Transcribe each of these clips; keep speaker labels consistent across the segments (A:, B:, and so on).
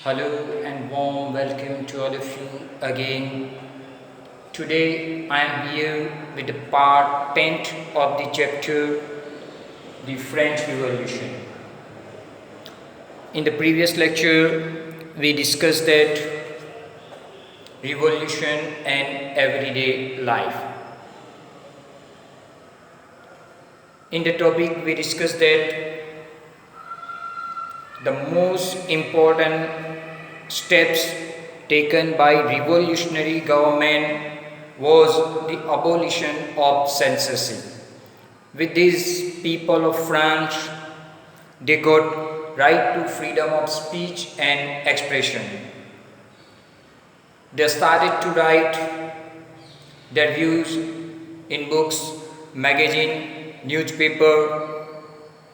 A: Hello and warm welcome to all of you again. Today I am here with the part 10th of the chapter The French Revolution. In the previous lecture we discussed that revolution and everyday life. In the topic we discussed that the most important steps taken by revolutionary government was the abolition of censorship. With this, people of France, they got right to freedom of speech and expression. They started to write their views in books, magazine, newspaper,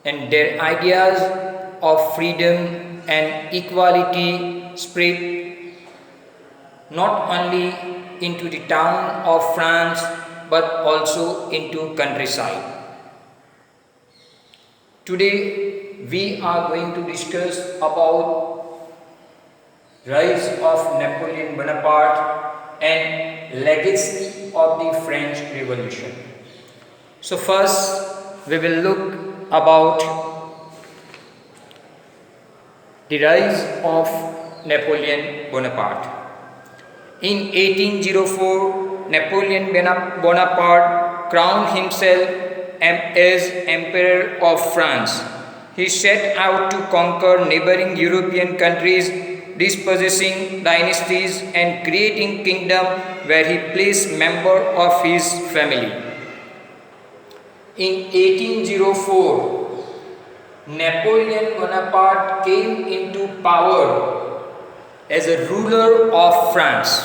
A: and their ideas of freedom and equality spread not only into the town of France but also into countryside. Today we are going to discuss about rise of Napoleon Bonaparte and legacy of the French Revolution. So first we will look about the rise of Napoleon Bonaparte. In 1804, Napoleon Bonaparte crowned himself as Emperor of France. He set out to conquer neighboring European countries, dispossessing dynasties and creating kingdom where he placed members of his family. In 1804, Napoleon Bonaparte came into power as a ruler of France.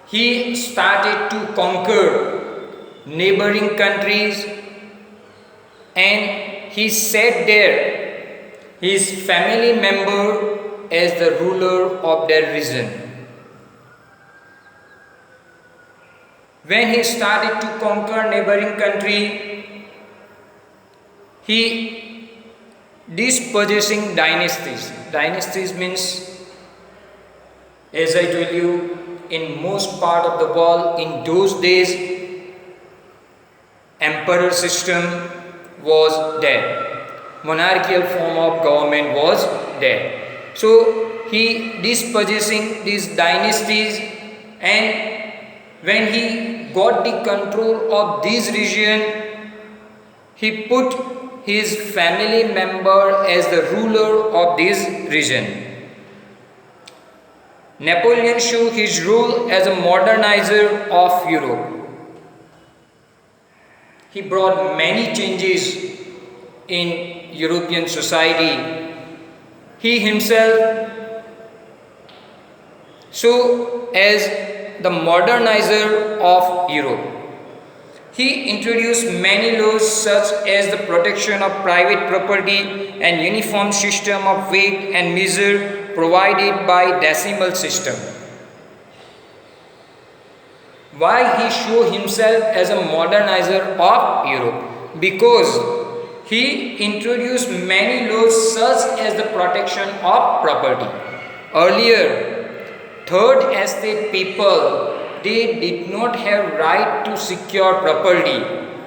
A: He started to conquer neighboring countries and he set there his family member as the ruler of their region. When he started to conquer neighboring country, he dispossessing dynasties. Dynasties means, as I told you, in most part of the world in those days, emperor system was there. Monarchical form of government was there. So he dispossessing these dynasties, and when he got the control of this region, he put his family member as the ruler of this region. Napoleon showed his role as a modernizer of Europe. He brought many changes in European society. He himself so as the modernizer of Europe. He introduced many laws such as the protection of private property and uniform system of weight and measure provided by decimal system. Why he showed himself as a modernizer of Europe? Because he introduced many laws such as the protection of property. Earlier, third estate people, they did not have right to secure property.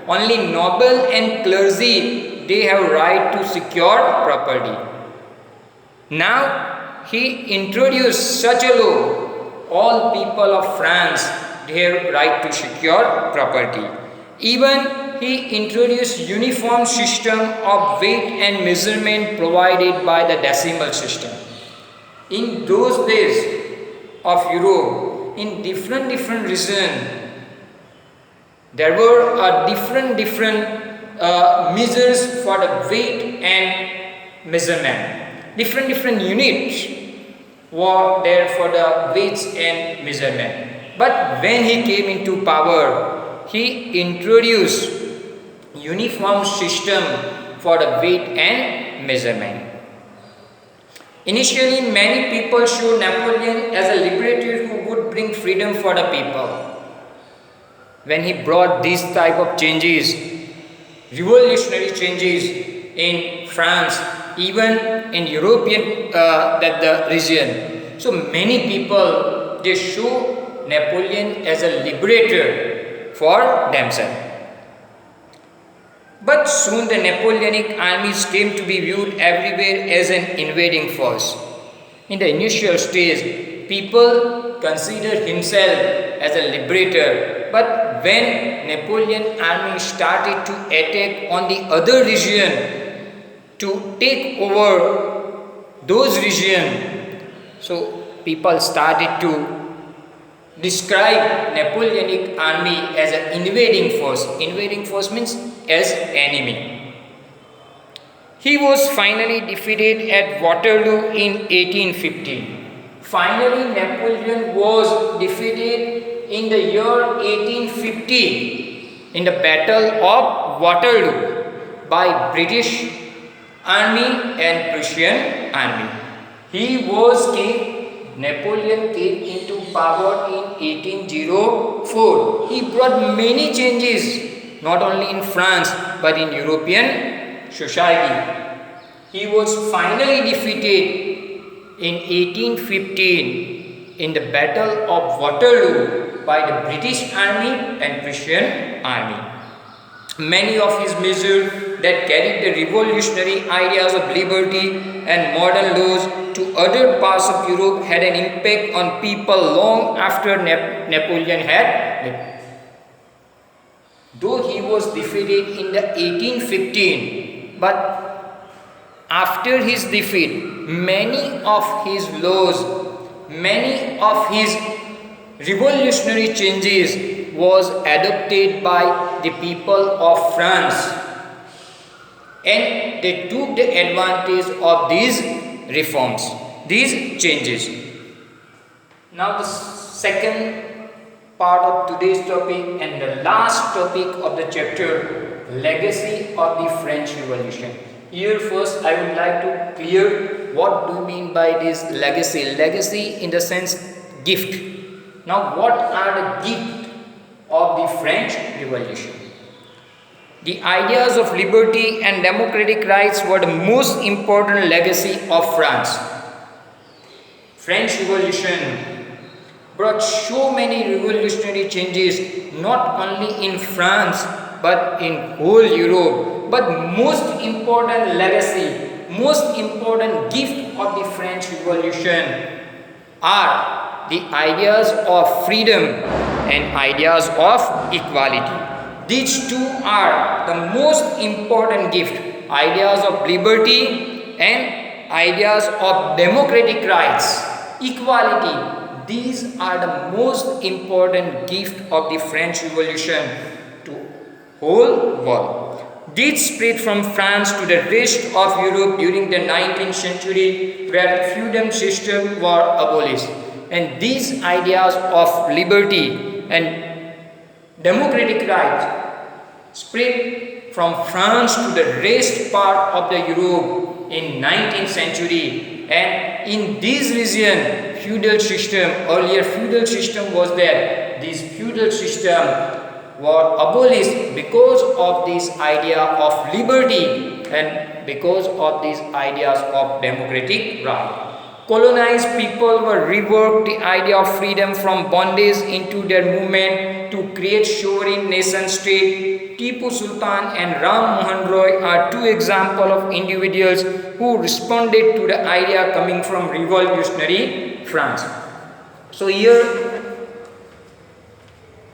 A: Only noble and clergy, they have right to secure property. Now he introduced such a law, all people of France, they have right to secure property. Even he introduced uniform system of weight and measurement provided by the decimal system. In those days of Europe, in different regions, there were different measures for the weight and measurement. Different units were there for the weights and measurement. But when he came into power, he introduced uniform system for the weight and measurement. Initially, many people saw Napoleon as a liberator who would bring freedom for the people. When he brought these type of changes, revolutionary changes in France, even in European that the region. So many people they show Napoleon as a liberator for themselves. But soon the Napoleonic armies came to be viewed everywhere as an invading force. In the initial stage, people considered himself as a liberator, but when Napoleon army started to attack on the other region to take over those regions, so people started to describe Napoleonic army as an invading force. Invading force means as enemy. He was finally defeated at Waterloo in 1815. Finally, Napoleon was defeated in the year 1815 in the Battle of Waterloo by British army and Prussian army. Napoleon came into power in 1804. He brought many changes not only in France but in European society. He was finally defeated in 1815 in the Battle of Waterloo by the British army and Prussian army. Many of his measures that carried the revolutionary ideas of liberty and modern laws to other parts of Europe had an impact on people long after Napoleon had lived. Though he was defeated in the 1815, but after his defeat, many of his laws, many of his revolutionary changes was adopted by the people of France, and they took the advantage of these reforms, these changes. Now the second part of today's topic and the last topic of the chapter, legacy of the French Revolution. Here first I would like to clear what do you mean by this legacy. Legacy in the sense gift. Now what are the gifts of the French Revolution? The ideas of liberty and democratic rights were the most important legacy of France. French Revolution brought so many revolutionary changes not only in France but in whole Europe. But most important legacy, most important gift of the French Revolution are the ideas of freedom and ideas of equality. These two are the most important gift, ideas of liberty and ideas of democratic rights, equality. These are the most important gift of the French Revolution to whole world. This spread from France to the rest of Europe during the 19th century, where feudal systems were abolished. And these ideas of liberty and democratic rights spread from France to the rest part of the Europe in 19th century. And in this region, feudal system, earlier feudal system was there. This feudal system were abolished because of this idea of liberty and because of these ideas of democratic right. Colonized people were reworked the idea of freedom from bondage into their movement to create sovereign nation state. Tipu Sultan and Ram Mohan Roy are two examples of individuals who responded to the idea coming from revolutionary France. So here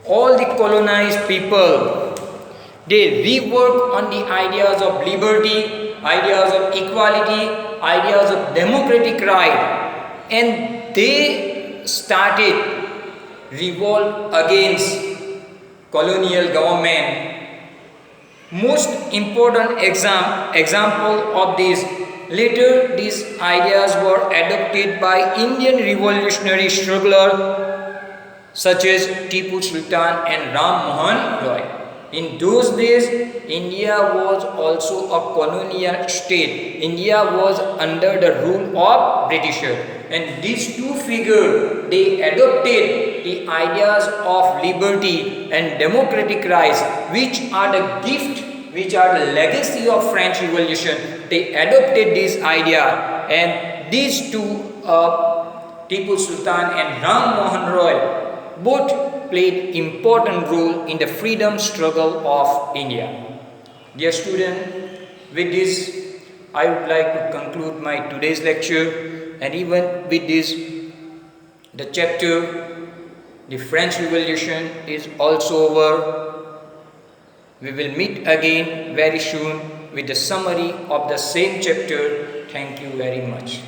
A: all the colonized people, they rework on the ideas of liberty, ideas of equality, ideas of democratic right, and they started revolt against colonial government. Most important example of this, later these ideas were adopted by Indian revolutionary strugglers such as Tipu Sultan and Ram Mohan Roy. In those days, India was also a colonial state. India was under the rule of Britishers. And these two figures, they adopted the ideas of liberty and democratic rights, which are the gift which are the legacy of French Revolution, they adopted this idea, and these two, Tipu Sultan and Ram Mohan Roy, both played important role in the freedom struggle of India. Dear student, with this I would like to conclude my today's lecture, and even with this the chapter the French Revolution is also over. We will meet again very soon with the summary of the same chapter. Thank you very much.